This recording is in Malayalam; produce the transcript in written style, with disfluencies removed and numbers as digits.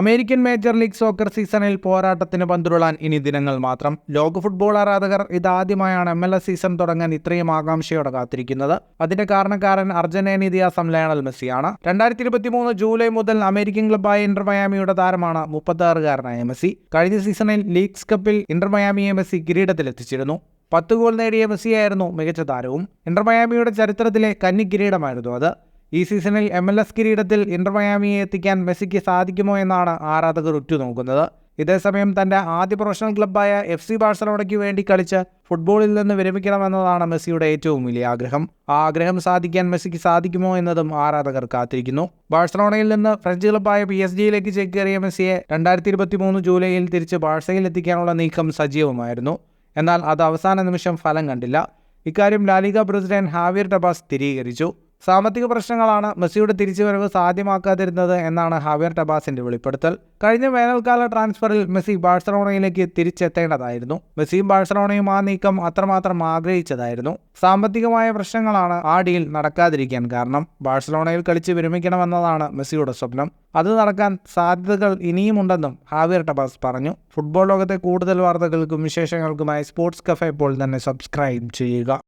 അമേരിക്കൻ മേജർ ലീഗ് സോക്കർ സീസണിൽ പോരാട്ടത്തിന് പന്തുരുളാൻ ഇനി ദിനങ്ങൾ മാത്രം. ലോക ഫുട്ബോൾ ആരാധകർ ഇതാദ്യമായാണ് MLS സീസൺ തുടങ്ങാൻ ഇത്രയും ആകാംക്ഷയോടെ കാത്തിരിക്കുന്നത്. അതിന്റെ കാരണക്കാരൻ അർജന്റീന ഇതിഹാസം ലയണൽ മെസ്സിയാണ്. 2023 ജൂലൈ മുതൽ അമേരിക്കൻ ക്ലബ്ബായ ഇന്റർ മയാമിയുടെ താരമാണ് 36-കാരനായ മെസ്സി. കഴിഞ്ഞ സീസണിൽ ലീഗ്സ് കപ്പിൽ ഇന്റർ മയാമിയെ മെസ്സി കിരീടത്തിലെത്തിച്ചിരുന്നു. 10 ഗോൾ നേടിയ മെസ്സിയായിരുന്നു മികച്ച താരവും. ഇന്റർ മയാമിയുടെ ചരിത്രത്തിലെ കന്നി കിരീടമായിരുന്നു അത്. ഈ സീസണിൽ MLS കിരീടത്തിൽ ഇന്റർ മയാമിയെ എത്തിക്കാൻ മെസ്സിക്ക് സാധിക്കുമോ എന്നാണ് ആരാധകർ ഉറ്റുനോക്കുന്നത്. ഇതേസമയം തന്റെ ആദ്യ പ്രൊഫഷണൽ ക്ലബ്ബായ FC ബാഴ്സലോണയ്ക്ക് വേണ്ടി കളിച്ച് ഫുട്ബോളിൽ നിന്ന് വിരമിക്കണമെന്നതാണ് മെസ്സിയുടെ ഏറ്റവും വലിയ ആഗ്രഹം. ആ ആഗ്രഹം സാധിക്കാൻ മെസ്സിക്ക് സാധിക്കുമോ എന്നതും ആരാധകർ കാത്തിരിക്കുന്നു. ബാഴ്സലോണയിൽ നിന്ന് ഫ്രഞ്ച് ക്ലബ്ബായ PSG ചേക്കേറിയ മെസ്സിയെ 2023 ജൂലൈയിൽ തിരിച്ച് ബാഴ്സയിൽ എത്തിക്കാനുള്ള നീക്കം സജീവമായിരുന്നു. എന്നാൽ അത് അവസാന നിമിഷം ഫലം കണ്ടില്ല. ഇക്കാര്യം ലാലിഗ പ്രസിഡന്റ് ഹാവിയർ ടെബാസ് സ്ഥിരീകരിച്ചു. സാമ്പത്തിക പ്രശ്നങ്ങളാണ് മെസ്സിയുടെ തിരിച്ചുവരവ് സാധ്യമാക്കാതിരുന്നത് എന്നാണ് ഹാവിയർ ടെബാസിന്റെ വെളിപ്പെടുത്തൽ. കഴിഞ്ഞ വേനൽക്കാല ട്രാൻസ്ഫറിൽ മെസ്സി ബാഴ്സലോണയിലേക്ക് തിരിച്ചെത്തേണ്ടതായിരുന്നു. മെസ്സിയും ബാഴ്സലോണയും ആ നീക്കം അത്രമാത്രം ആഗ്രഹിച്ചതായിരുന്നു. സാമ്പത്തികമായ പ്രശ്നങ്ങളാണ് ആ ഡീൽ നടക്കാതിരിക്കാൻ കാരണം. ബാഴ്സലോണയിൽ കളിച്ച് വിരമിക്കണമെന്നതാണ് മെസ്സിയുടെ സ്വപ്നം. അത് നടക്കാൻ സാധ്യതകൾ ഇനിയുമുണ്ടെന്നും ഹാവിയർ ടെബാസ് പറഞ്ഞു. ഫുട്ബോൾ ലോകത്തെ കൂടുതൽ വാർത്തകൾക്കും വിശേഷങ്ങൾക്കുമായി സ്പോർട്സ് കഫേ ഇപ്പോൾ തന്നെ സബ്സ്ക്രൈബ് ചെയ്യുക.